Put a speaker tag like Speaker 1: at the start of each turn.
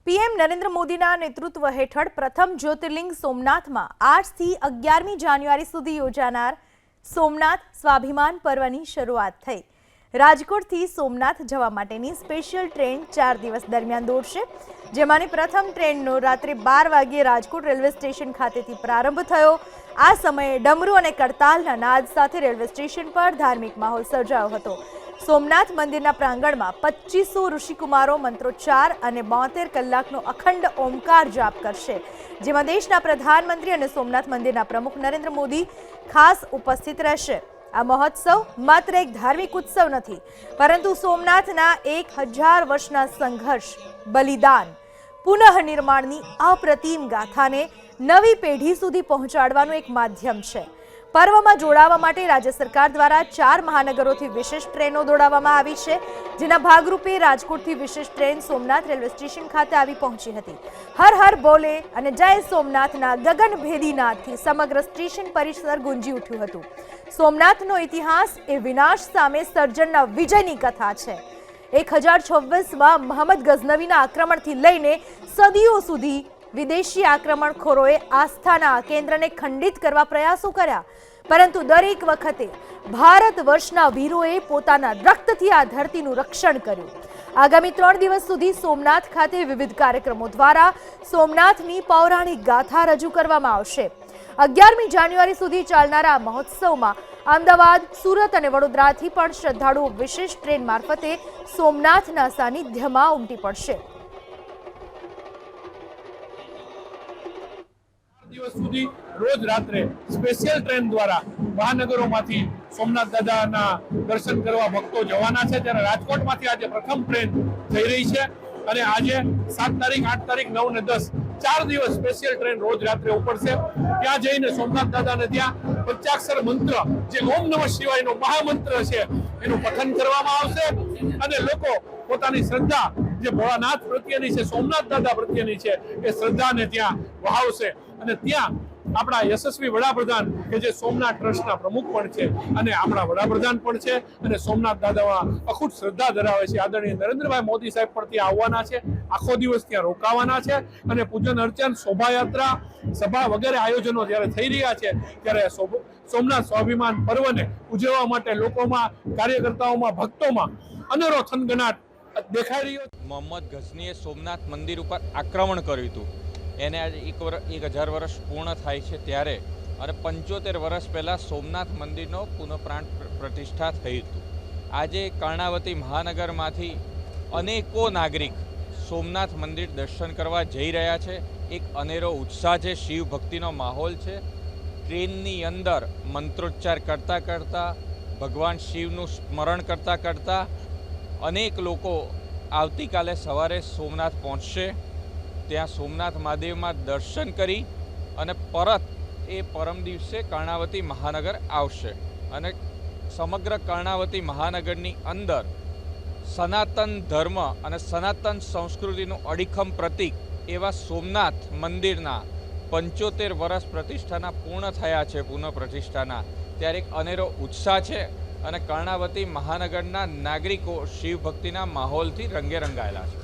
Speaker 1: PM Narendra મોદીના નેતૃત્વ હેઠળ પ્રથમ જ્યોતિર્લિંગ સોમનાથમાં 8 થી 11મી જાન્યુઆરી સુધી યોજાનાર સોમનાથ સ્વાભિમાન પર્વની શરૂઆત થઈ। રાજકોટથી સોમનાથ જવા માટેની સ્પેશિયલ ટ્રેન 4 દિવસ દરમિયાન દોડશે, જેમાંની પ્રથમ ટ્રેનનો રાત્રે 12 વાગ્યે રાજકોટ રેલવે સ્ટેશન ખાતેથી પ્રારંભ થયો। આ સમયે ડમરૂ અને કરતાલના નાદ સાથે રેલવે સ્ટેશન પર ધાર્મિક માહોલ સર્જાયો હતો। સોમનાથ મંદિરના પ્રાંગણમાં 2500 ઋષિકુમારો મંત્રોચ્ચાર અને 72 કલાકનો અખંડ ઓમકાર જાપ કરશે, જેમાં દેશના પ્રધાનમંત્રી અને સોમનાથ મંદિરના પ્રમુખ નરેન્દ્ર મોદી ખાસ ઉપસ્થિત રહેશે। આ મહોત્સવ માત્ર એક ધાર્મિક ઉત્સવ નથી, પરંતુ સોમનાથના 1000 વર્ષના સંઘર્ષ, બલિદાન, પુનઃનિર્માણની અપ્રતિમ ગાથાને નવી પેઢી સુધી પહોંચાડવાનું એક માધ્યમ છે। પર્વમાં જોડાવા માટે રાજ્ય સરકાર દ્વારા 4 મહાનગરોથી વિશેષ ટ્રેનો દોડાવવામાં આવી છે, જેના ભાગરૂપે રાજકોટથી વિશેષ ટ્રેન સોમનાથ રેલવે સ્ટેશન ખાતે આવી પહોંચી હતી। હર હર બોલે અને જય સોમનાથના ગગનભેદી નાદથી સમગ્ર સ્ટેશન પરિસર ગુંજી ઉઠ્યું હતું। સોમનાથનો ઇતિહાસ એ વિનાશ સામે સર્જનના વિજયની કથા છે। 1026માં મહંમદ ગઝનવીના આક્રમણથી લઈને સદીઓ સુધી વિદેશી આક્રમણખોરોએ આસ્થાના કેન્દ્રને ખંડિત કરવા પ્રયાસો કર્યા, પરંતુ દરેક વખતે ભારત વર્ષના વીરોએ પોતાના રક્તથી આ ધરતીનું રક્ષણ કર્યું। આગામી 3 દિવસ સુધી સોમનાથ ખાતે વિવિધ કાર્યક્રમો દ્વારા સોમનાથની પૌરાણિક ગાથા રજૂ કરવામાં આવશે। 11મી જાન્યુઆરી સુધી ચાલનારા આ મહોત્સવમાં અમદાવાદ, સુરત અને વડોદરાથી પણ શ્રદ્ધાળુઓ વિશેષ ટ્રેન મારફતે સોમનાથના સાનિધ્યમાં ઉમટી પડશે।
Speaker 2: દિવસ સુધી રોજ રાત્રે સ્પેશિયલ ટ્રેન દ્વારા મહાનગરોમાંથી સોમનાથ દાદાના દર્શન કરવા ભક્તો જવાના છે, ત્યારે રાજકોટમાંથી આજે પ્રથમ ટ્રેન જઈ રહી છે અને આજે 7 તારીખ, 8 તારીખ, 9 ને 10 4 દિવસ સ્પેશિયલ ટ્રેન રોજ રાત્રે ઉપડશે। ત્યાં જઈને સોમનાથ દાદાને ત્યાં પંચાક્ષર મંત્ર, જે ઓમ નમઃ શિવાયનો મહામંત્ર છે, એનું પઠન કરવામાં આવશે અને લોકો પોતાની શ્રદ્ધા જે ભોળાનાથ પ્રત્યેની છે, સોમનાથ દાદા પ્રત્યેની છે, એ શ્રદ્ધાને ત્યાં વહાવશે અને ત્યાં આપણા યશસ્વી વડાપ્રધાન કે જે સોમનાથ ટ્રસ્ટના પ્રમુખ પણ છે અને આપણા વડાપ્રધાન પણ છે અને સોમનાથ દાદામાં અખૂટ શ્રદ્ધા ધરાવે છે આદરણીય નરેન્દ્રભાઈ મોદી સાહેબ પણ ત્યાં આવવાના છે, આખો દિવસ ત્યાં રોકાવાના છે અને પૂજન અર્ચન, શોભાયાત્રા, સભા વગેરે આયોજનો જ્યારે થઈ રહ્યા છે, ત્યારે સોમનાથ સ્વાભિમાન પર્વને ઉજવવા માટે લોકોમાં, કાર્યકર્તાઓમાં, ભક્તોમાં અનેરો થનગનાટ દેખાઈ રહ્યો છે।
Speaker 3: મોહમ્મદ ગઝનીએ સોમનાથ મંદિર ઉપર આક્રમણ કર્યું હતું, એને આજે 1000 વર્ષ પૂર્ણ થાય છે ત્યારે, અને 75 વર્ષ પહેલાં સોમનાથ મંદિરનો પુનઃપ્રાણ પ્રતિષ્ઠા થઈ હતું। આજે કર્ણાવતી મહાનગરમાંથી અનેકો નાગરિક સોમનાથ મંદિર દર્શન કરવા જઈ રહ્યા છે। એક અનેરો ઉત્સાહ છે, શિવ ભક્તિનો માહોલ છે। ટ્રેનની અંદર મંત્રોચ્ચાર કરતાં કરતાં, ભગવાન શિવનું સ્મરણ કરતાં કરતાં અનેક લોકો આવતીકાલે સવારે સોમનાથ પહોંચશે। ત્યાં સોમનાથ મહાદેવમાં દર્શન કરી અને પરત એ પરમ દિવસે કર્ણાવતી મહાનગર આવશે અને સમગ્ર કર્ણાવતી મહાનગરની અંદર સનાતન ધર્મ અને સનાતન સંસ્કૃતિનું અડીખમ પ્રતીક એવા સોમનાથ મંદિરના 75 વર્ષ પ્રતિષ્ઠાના પૂર્ણ થયા છે, પુનઃ પ્રતિષ્ઠાના, ત્યારે એક અનેરો ઉત્સાહ છે અને કર્ણાવતી મહાનગરના નાગરિકો શિવ ભક્તિના માહોલથી રંગે રંગાયેલા છે।